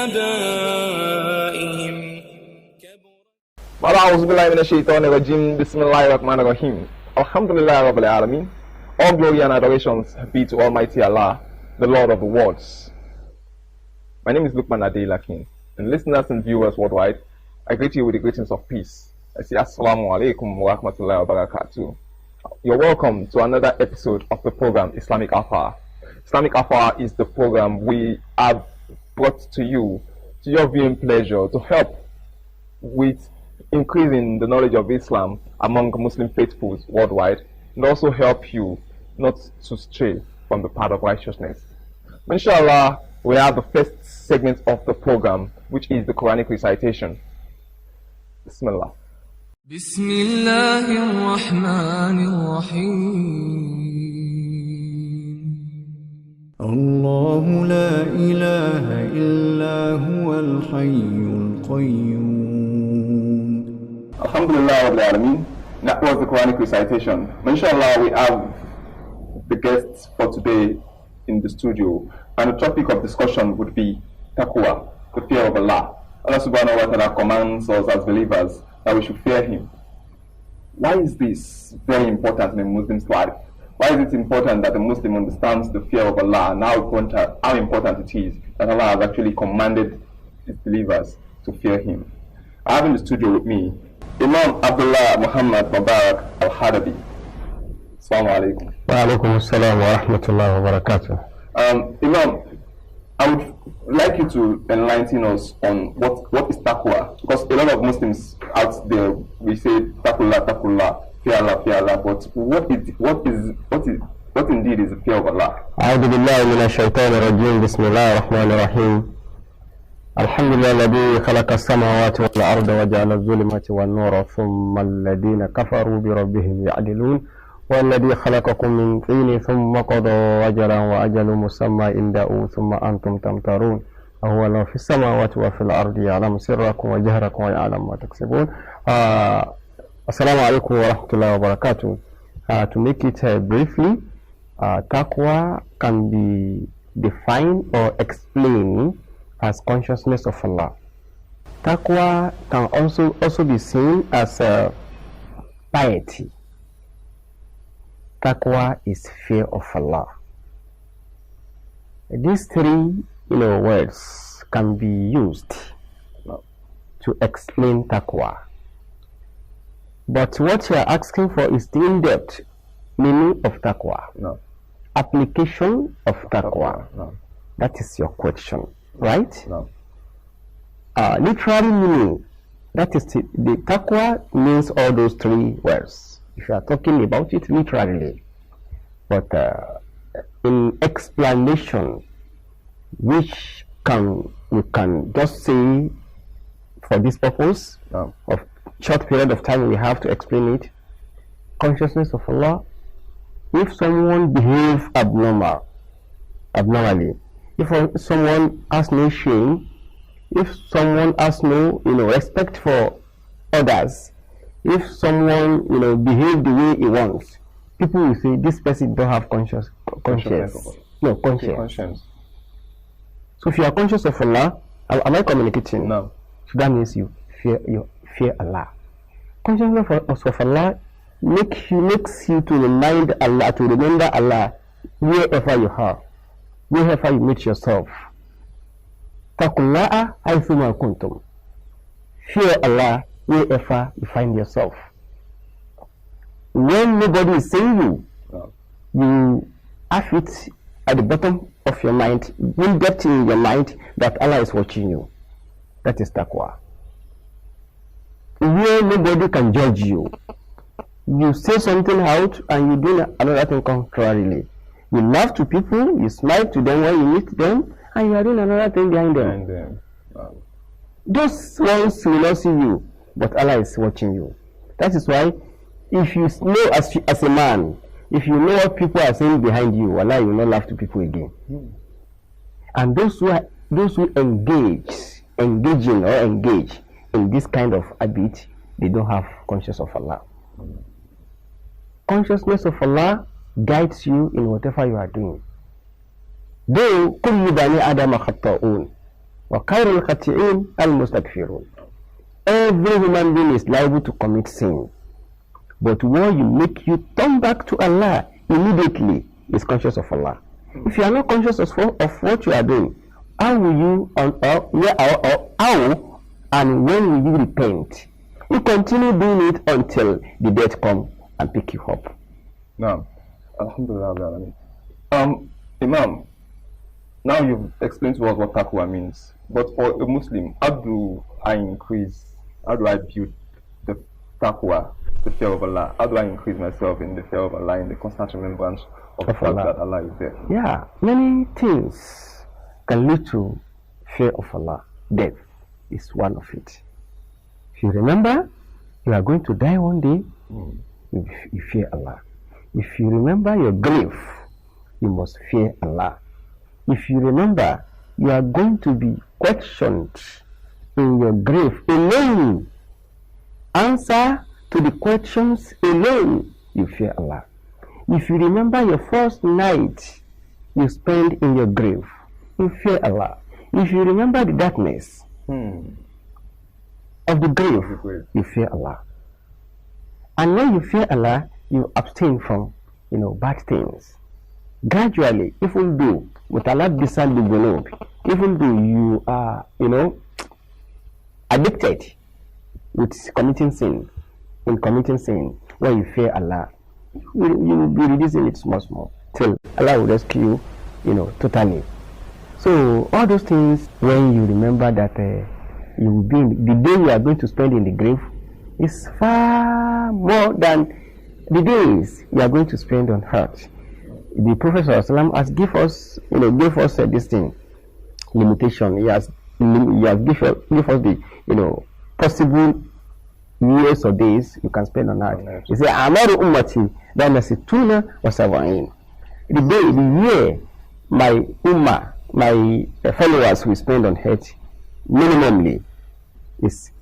آبائهم أعوذ بالله من الشيطان الرجيم بسم الله الرحمن الرحيم Alhamdulillah Rabbil Alameen. All glory and adorations be to Almighty Allah, the Lord of the worlds. My name is Lukman Adelakin, and listeners and viewers worldwide, I greet you with the greetings of peace. I say Assalamu alaikum wa rahmatullahi wa barakatuh. You're welcome to another episode of the program Islamic Half Hour. Islamic Half Hour is the program we have brought to you, to your viewing pleasure, to help with increasing the knowledge of Islam among Muslim faithfuls worldwide, and also help you not to stray from the path of righteousness. Inshallah, we have the first segment of the program, which is the Quranic recitation. Bismillah. Bismillahirrahmanirrahim. Allahu la ilaha illa huwal hayyul qayyum. Alhamdulillah Rabbil Alameen. That was the Quranic recitation. Inshallah, we have the guests for today in the studio, and the topic of discussion would be TAQWA, the fear of Allah. Allah subhanahu wa ta'ala commands us as believers that we should fear Him. Why is this very important in a Muslim's life? Why is it important that a Muslim understands the fear of Allah and how important it is that Allah has actually commanded His believers to fear Him? I have in the studio with me Imam Abdullahi Muhammed Al-Hadabi. Assalamu alaikum. Wa alaikum assalam wa rahmatullahi wa barakatuh. Imam, I would like you to enlighten us on what is taqwa, because a lot of Muslims out there, we say taqullah, fear Allah, but what indeed is the fear of Allah? أعوذ بالله من الشيطان الرجيم بسم الله الرحمن الرحيم الحمد لله الذي خلق السماوات والأرض وجعل الظلمات والنور ثم الذين كفروا بربهم يعدلون والذي خلقكم من طين ثم قضى أجلا وأجل مسمى عنده ثم أنتم تمترون وهو الله في السماوات وفي الأرض يعلم سركم وجهركم ويعلم ما تكسبون. Assalamu alaikum wa rahmatullahi wa barakatuh. To make it briefly, taqwa can be defined or explained as consciousness of Allah. Taqwa can also be seen as piety. Taqwa is fear of Allah. These three words can be used to explain taqwa. But what you are asking for is the in-depth meaning of taqwa. No. Application of taqwa. No. That is your question, right? No. Literary meaning, that is the taqwa means all those three words. If you are talking about it literally. But in explanation, which we can just say for this purpose of short period of time we have to explain it. Consciousness of Allah. If someone behaves abnormally, if someone has no shame, if someone has no respect for others, if someone behave the way he wants, people will say this person don't have conscience. So if you are conscious of Allah, am I communicating? No. So that means you fear Allah. Consciousness of Allah makes you to remember Allah wherever you are, wherever you meet yourself. Taqullaha haythuma kuntum. Fear Allah wherever you find yourself. When nobody is saying you have it at the bottom of your mind, in depth in your mind, that Allah is watching you. That is taqwa. Where nobody can judge you. You say something out and you do another thing contrarily. You laugh to people, you smile to them when you meet them, and you are doing another thing behind them. Those ones will not see you, but Allah is watching you. That is why, if you know as a man, if you know what people are saying behind you, Allah, you will not laugh to people again. And those who engage in this kind of habit, they don't have consciousness of Allah. Consciousness of Allah guides you in whatever you are doing. Though kullu bani Adam khata'un, وَخَيْرُ الْخَطِئِينَ الْمُسْتَغْفِرُونَ. Every human being is liable to commit sin. But what you make you turn back to Allah immediately is conscious of Allah. If you are not conscious of what you are doing, how will you, how and when will you repent? You continue doing it until the death comes and pick you up. No. Alhamdulillah. Imam, now you've explained to us what taqwa means. But for a Muslim, how do I build the taqwa, the fear of Allah? How do I increase myself in the fear of Allah, in the constant remembrance of the fact that Allah is there? Yeah, many things can lead to fear of Allah. Death is one of it. If you remember, you are going to die one day, you fear Allah. If you remember your grave, you must fear Allah. If you remember, you are going to be questioned in your grave alone. Answer to the questions alone, you fear Allah. If you remember your first night you spend in your grave, you fear Allah. If you remember the darkness of the grave, you fear Allah. And when you fear Allah, you abstain from, bad things. Gradually, even though with Allah beside the globe, even though you are, addicted with committing sin, when you fear Allah, you will be reducing it small till Allah will rescue you, totally. So all those things, when you remember that you will be the day you are going to spend in the grave is far more than the days you are going to spend on earth. The Prophet ﷺ has gave us this thing, limitation. He has give us the possible years or days you can spend on earth. He said, "Amaru ummati lanasituna wa sab'in." The year my ummah, my followers will spend on earth minimally is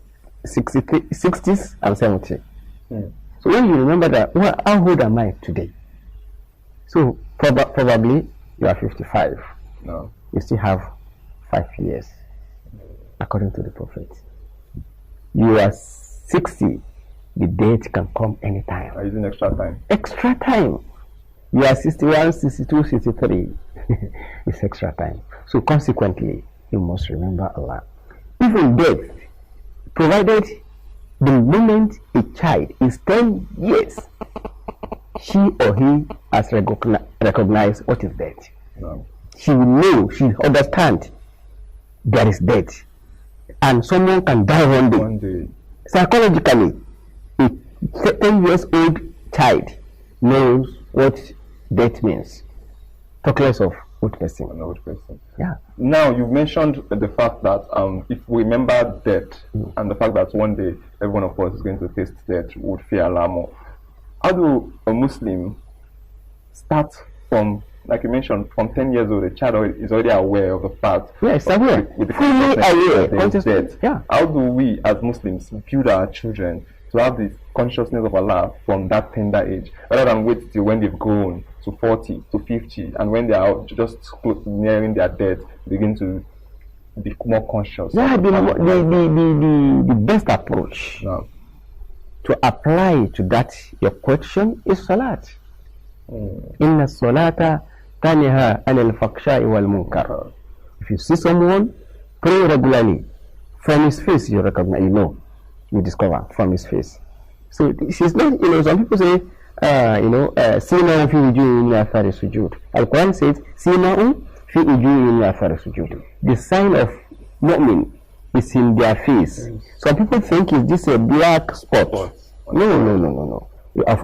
60s and 70. So when you remember that, how old am I today? So probably you are 55. No. You still have 5 years, according to the Prophet. You are 60. The date can come anytime. Are you using extra time? Extra time. You are 61, 62, 63. It's extra time. So consequently, you must remember Allah. Even death, provided the moment a child is 10 years, she or he has recognized what is death. No. She will know, she will understand there is death. And someone can die one day. Psychologically, a 10 years old child knows what death means. Talk less of old person. An old person. Yeah. Now you've mentioned the fact that if we remember death and the fact that one day every one of us is going to taste death, we would fear Allah more. How do a Muslim start from, like you mentioned, from 10 years old? A child is already aware of the fact. Yes, aware. Fully aware. Death. Yeah. How do we as Muslims build our children to have the consciousness of Allah from that tender age, rather than wait till when they've grown to 40, to 50, and when they are just nearing their death, begin to be more conscious? Yeah, the best approach to apply to that your question is salat. Inna salata taniha anil fakhsha'i wal munkar. If you see someone pray regularly, from his face you recognize, you discover from his face. So she's not, some people say, Sina fi wujuhihim athari sujud. Al-Quran says, Sina fi wujuhihim athari sujud. The sign of mu'min is in their face. Some people think it's just a black spot. No.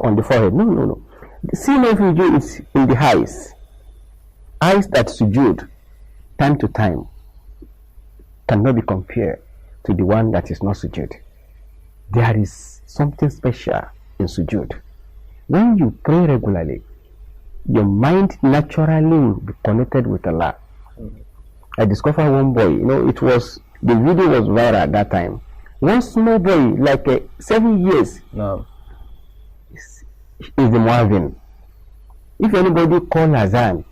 On the forehead. No. The Sina fi wujuh is in the eyes. Eyes that sujud, time to time, cannot be compared to the one that is not sujud. There is something special in sujud. When you pray regularly, your mind naturally will be connected with Allah. I discovered one boy, the video was viral at that time. One small boy, like 7 years, is the muazzin. If anybody call Azan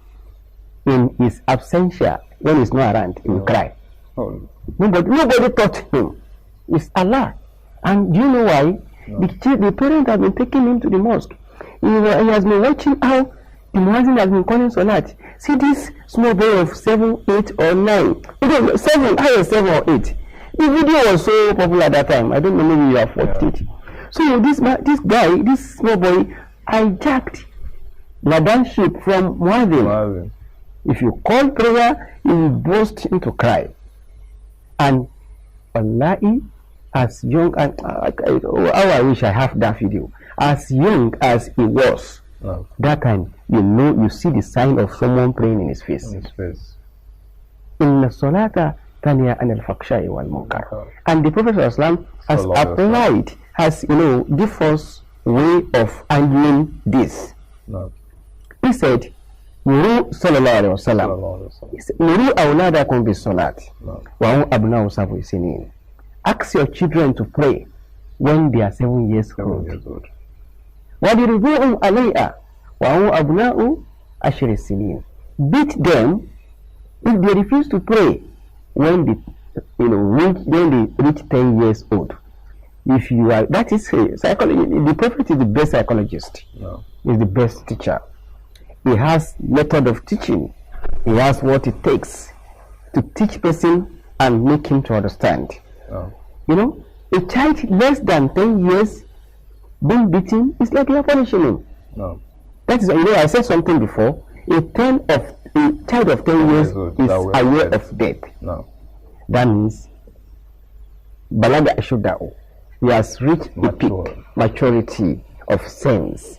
in his absentia, when he's not around, he will cry. Oh. Nobody taught him. It's Allah. And do you know why? No. The parents have been taking him to the mosque. He has been watching how the Muazzin has been calling Salat. See this small boy of 7, 8 or 9. 7, higher 7 or 8. The video was so popular at that time. I don't know, maybe you have watched it. So this guy, this small boy, hijacked ladanship from Muazzin. If you call prayer, he will burst into cry. And Wallahi, as young as I wish I have that video. As young as he was, that time you see the sign of someone praying in his face. Inna salata taniya anil fakhsha'i wal munkar. And the Prophet ﷺ has applied, has give us way of handling this. He said, Nuru sallallahu alaihi wasallam. Nuru awladakum bis salat wa hum abna'u sab'i sinin. Ask your children to pray when they are 7 years old. وَدِرِبُوهُمْ عَلَيْهَا وَهُمْ أَبْنَاءُ عَشْرِ سِنِينَ. Beat them if they refuse to pray when they reach 10 years old. If you are, that is psychology. The Prophet is the best psychologist. He's the best teacher. He has method of teaching. He has what it takes to teach person and make him to understand. A child less than 10 years being beaten is like you're punishing him. That is, I said something before. A child of 10 years is aware of death. That means Balaga Ashudao. He has reached a peak maturity of sense.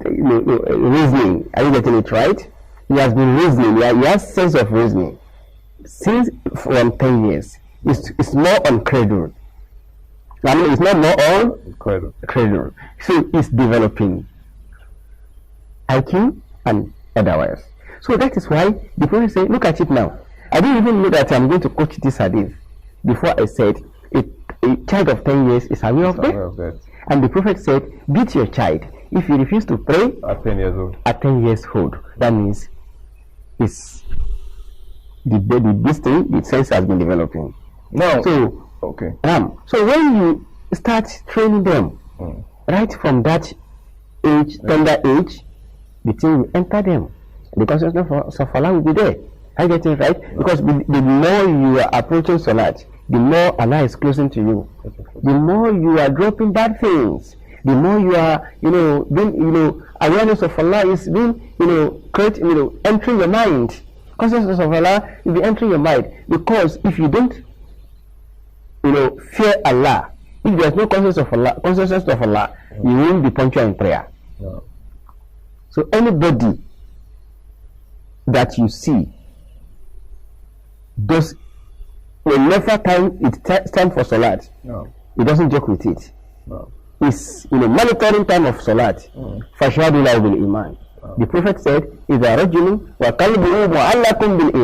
Reasoning. Are you getting it right? He has been reasoning. He has sense of reasoning. Since from 10 years. It's more on cradle. I mean, it's not more on cradle. So it's developing IQ and otherwise. So that is why the Prophet said, look at it now. I didn't even know that I'm going to quote this hadith before I said a child of 10 years is aware of death. And the Prophet said, beat your child if you refuse to pray at 10 years old. At 10 years old. That means it's this thing, the sense has been developing. No. So okay. So when you start training them right from that age, tender age, the thing will enter them. The consciousness of Allah will be there. I get it right? Because the more you are approaching Salat, the more Allah is closing to you. The more you are dropping bad things, the more you are, being, awareness of Allah is being, entering your mind. Consciousness of Allah will be entering your mind. Because if you don't, fear Allah, if there is no consciousness of Allah, you won't be punctual in prayer. So anybody that you see does, whenever it's time for Salat, he doesn't joke with it. It's monitoring time of Salat. فَشْهَدُوا لَهُ بِالْإِيمَانِ. The Prophet said, إِذَا رَجُلٌ وَقَلْبُهُ مُعَلَّقٌ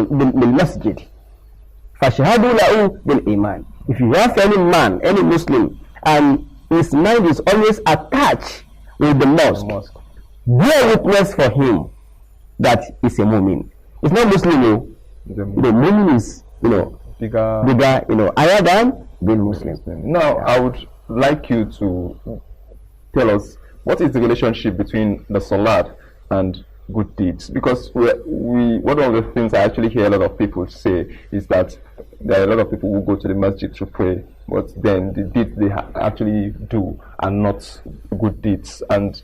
بِالْمَسْجِدِ فَشْهَدُوا لَهُ بِالْإِيمَانِ. If you have any man, any Muslim, and his mind is always attached with the mosque, bear witness for him that is a mu'min. It's not Muslim, the mu'min is, bigger, higher than being Muslim. Now, I would like you to tell us what is the relationship between the Salat and good deeds, because one of the things I actually hear a lot of people say is that there are a lot of people who go to the masjid to pray, but then the deeds they actually do are not good deeds, and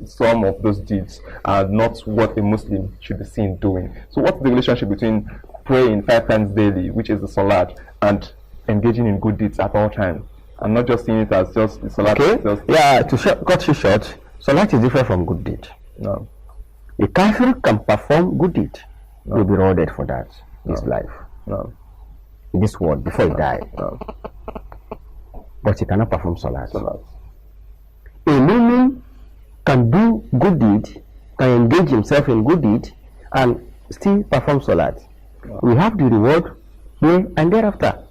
some of those deeds are not what a Muslim should be seen doing. So what's the relationship between praying 5 times daily, which is the Salat, and engaging in good deeds at all times, and not just seeing it as just the Salat? Okay. To cut you short, Salat is different from good deed. No. A kafir can perform good deed. Will be rewarded for that in his life. In this world before he dies. But he cannot perform Salat. A mu'min can do good deed, can engage himself in good deed, and still perform Salat. We have the reward here and thereafter.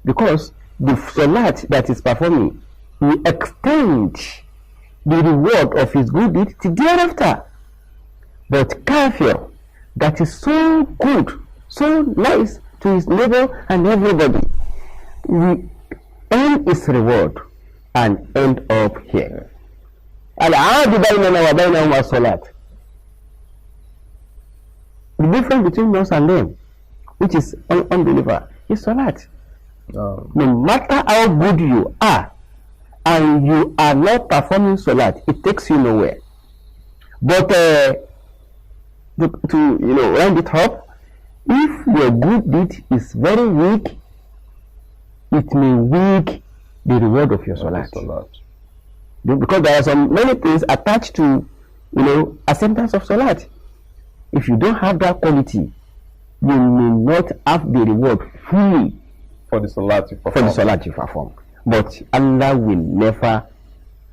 Because the Salat that is performing will extend the reward of his good deed to thereafter. But kafir that is so good, so nice, to his neighbor and everybody. We earn his reward and end up here. Al-aadi baynana wa baynahum as-salat. The difference between us and them, which is unbeliever, is salat. No matter how good you are, and you are not performing salat, it takes you nowhere. But to round it up, if your good deed is very weak, it may weak the reward of your salat. Because there are some many things attached to acceptance of salat. If you don't have that quality, you may not have the reward fully for the salat you perform. But Allah will never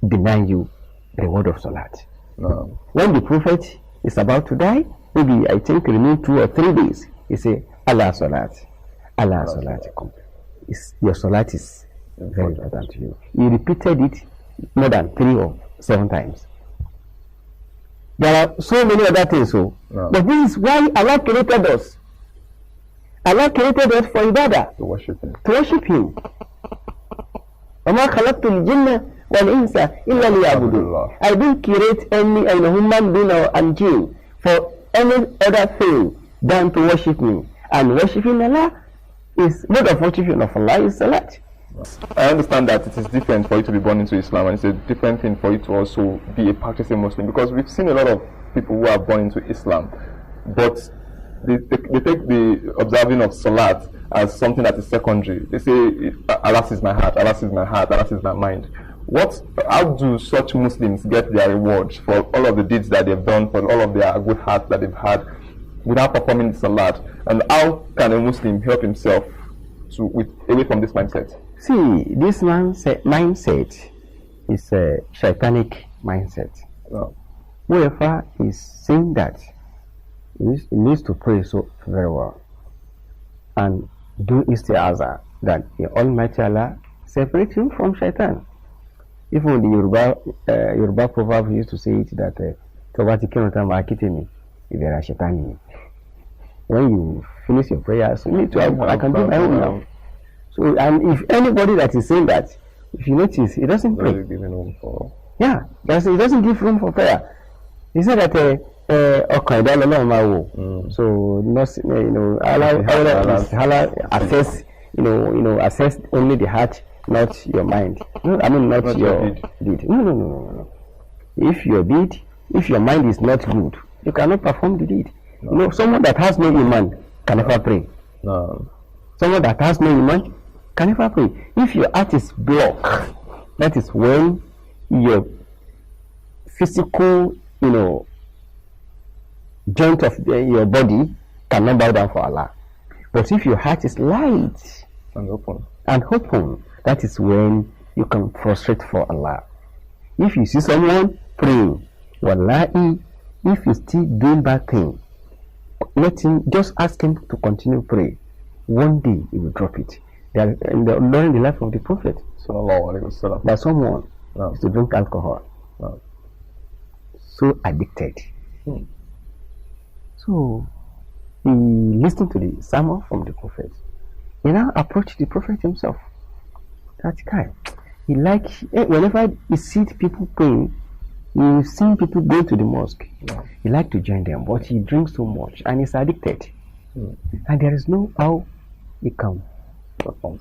deny you the reward of salat. No. When the Prophet is about to die, maybe I think remain 2 or 3 days, he say, Allah salat, Allah salat. Your salat is very important to you. He repeated it more than 3 or 7 times. There are so many other things, but this is why Allah created us. Allah created us for ibadah, to worship Him. وَمَا خَلَقْتُ الْجِنَّ وَالْإِنسَ إِلَّا لِيَعْبُدُونَ. I didn't create any human being and jinn for any other thing than to worship me. And worshiping Allah is mode of worshiping of Allah is salat. I understand that it is different for you to be born into Islam, and it's a different thing for you to also be a practicing Muslim, because we've seen a lot of people who are born into Islam, but they take the observing of salat as something that is secondary. They say, Allah sees my heart, Allah sees my heart, Allah sees my mind. How do such Muslims get their rewards for all of the deeds that they've done, for all of their good hearts that they've had, without performing the salat? And how can a Muslim help himself away from this mindset? See, this mindset is a shaitanic mindset. No. Whoever is saying that he needs to pray so very well and do isti'aza that the Almighty Allah separate him from shaitan. Even the Yoruba proverb used to say it that when you finish your prayers, you need to have, I can do my own now. So, and if anybody that is saying that, if you notice, he doesn't pray. Yeah, he doesn't give room for prayer. He said that so Allah assess only the heart, not your mind. I mean, not your deed. No. If your mind is not good, you cannot perform the deed. No. Someone that has no iman can never pray. No. Someone that has no iman can never pray. If your heart is blocked, that is when your physical, joint of your body cannot bow down for Allah. But if your heart is light and open, that is when you can prostrate for Allah. If you see someone praying, wallahi, if you still doing bad thing, just ask him to continue pray. One day he will drop it. During the life of the Prophet, that someone used to drink alcohol, so addicted. So he listened to the sermon from the Prophet. He now approached the Prophet himself. That guy, whenever he sees people praying, you see people go to the mosque. He likes to join them, but he drinks so much and he's addicted. And there is no how he can perform.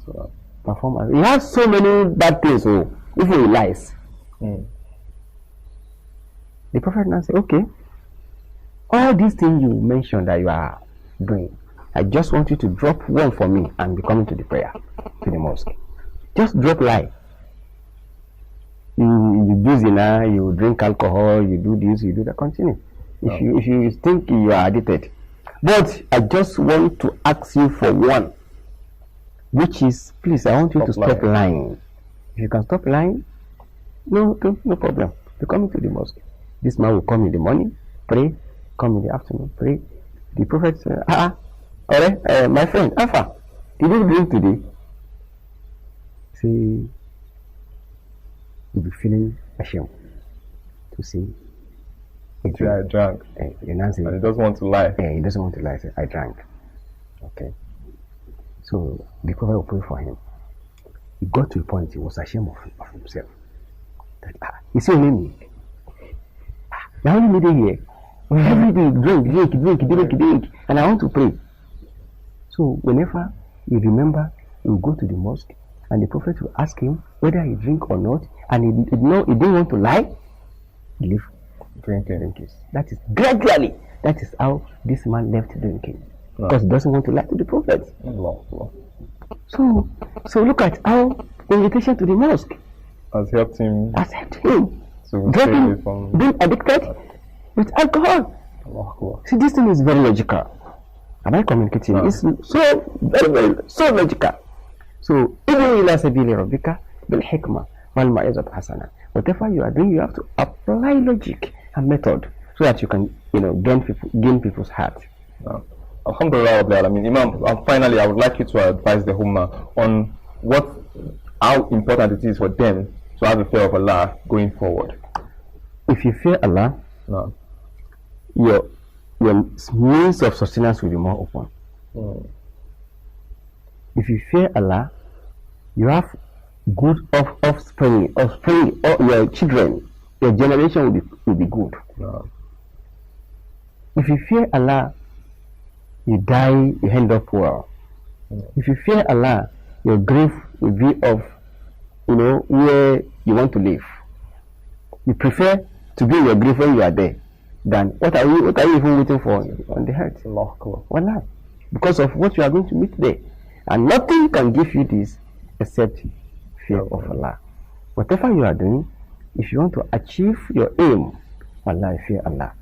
He has so many bad things, so if he lies. The Prophet now said, okay, all these things you mentioned that you are doing, I just want you to drop one for me and be coming to the prayer, to the mosque. Just drop lie. You do zina, you drink alcohol, you do this, you do that. Continue. If you think you are addicted. But I just want to ask you for one, which is, please, I want you to stop lying. If you can stop lying, no problem. You come to the mosque. This man will come in the morning, pray, come in the afternoon, pray. The Prophet said, alright, my friend, Alpha, did you drink today? See, you'll be feeling ashamed to say, I drank. And he doesn't want to lie. He doesn't want to lie. Say, I drank. Okay. So the Prophet will pray for him. He got to a point he was ashamed of himself. That, it's only me. Now only me here. Every day, drink, and I want to pray. So whenever you remember, you go to the mosque, and the Prophet will ask him whether he drink or not, and he didn't want to lie. He left drinking. That is gradually. That is how this man left drinking, because he doesn't want to lie to the Prophet. So look at how invitation to the mosque has helped him. Drinking, being addicted with alcohol. See, this thing is very logical. Am I communicating? It's so very so logical. So even ila sabili rabbika bil hikmah wal ma'izat hasana. Whatever you are doing, you have to apply logic and method so that you can, gain people's heart. Alhamdulillah Rabbil Alameen. Imam, finally, I would like you to advise the Ummah on how important it is for them to have a fear of Allah going forward. If you fear Allah, your means of sustenance will be more open. If you fear Allah, you have good offspring, or your children, your generation will be good. If you fear Allah, you die, you end up well. If you fear Allah, your grave will be of, where you want to live. You prefer to be in your grave when you are there than what are you even waiting for on the earth? Wallah. Because of what you are going to meet there. And nothing can give you this except fear of Allah. Whatever you are doing, if you want to achieve your aim, Allah, fear Allah.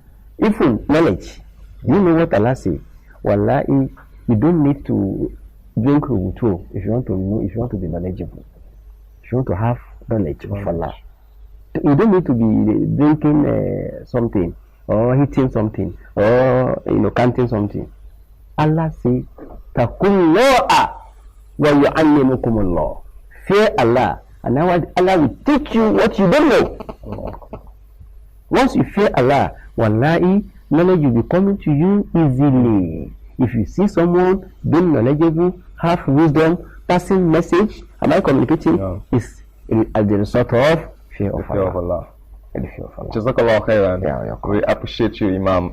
Even knowledge, you know what Allah says. Wallahi, you don't need to drink wudu if you want to know, if you want to be knowledgeable. If you want to have knowledge of Allah. You don't need to be drinking something or hitting something or counting something. Allah says, "Taqullaha wa yu'allimukumullah." Fear Allah, and now Allah will teach you what you don't know. Once you fear Allah, wallahi, knowledge will be coming to you easily. If you see someone being knowledgeable, have wisdom, passing message, am I communicating? Is as the result of fear of Allah. Jazakallah khairan. We appreciate you, Imam.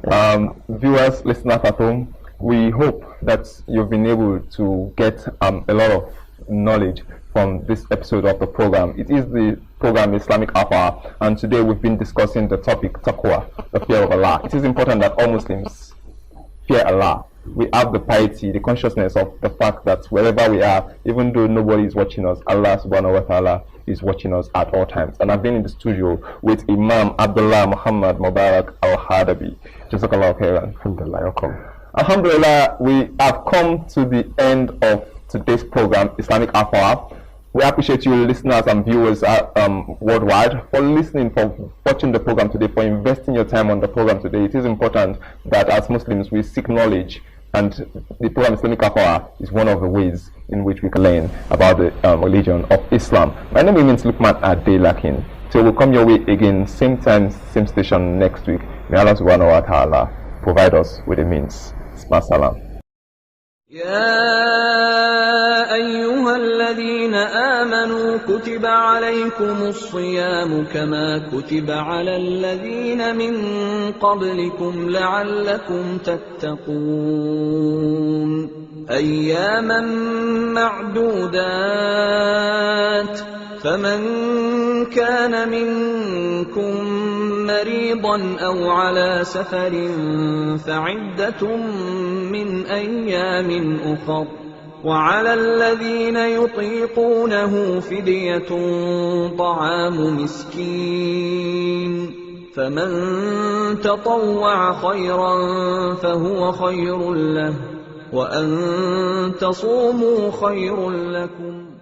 Viewers, listeners at home, we hope that you've been able to get a lot of knowledge from this episode of the program. It is the program Islamic Half Hour, and today we've been discussing the topic TAQWA, the fear of Allah. It is important that all Muslims fear Allah. We have the piety, the consciousness of the fact that wherever we are, even though nobody is watching us, Allah subhanahu wa ta'ala is watching us at all times. And I've been in the studio with Imam Abdullahi Muhammed Al-Hadabi. Jazakallah khairan. Alhamdulillah, we have come to the end of today's program, Islamic Half Hour. We appreciate you listeners and viewers worldwide for listening, for watching the program today, for investing your time on the program today. It is important that as Muslims we seek knowledge, and the program Islamic Half Hour is one of the ways in which we can learn about the religion of Islam. My name is Lukman Adelakin. So we'll come your way again, same time, same station next week. May Allah subhanahu wa ta'ala provide us with the means. Salam. يا أيها الذين آمنوا كتب عليكم الصيام كما كتب على الذين من قبلكم لعلكم تتقون أياما معدودات فمن كان منكم مريضا أو على سفر فعدة من أيام أخر وعلى الذين يطيقونه فدية طعام مسكين فمن تطوع خيرا فهو خير له وأن تصوموا خير لكم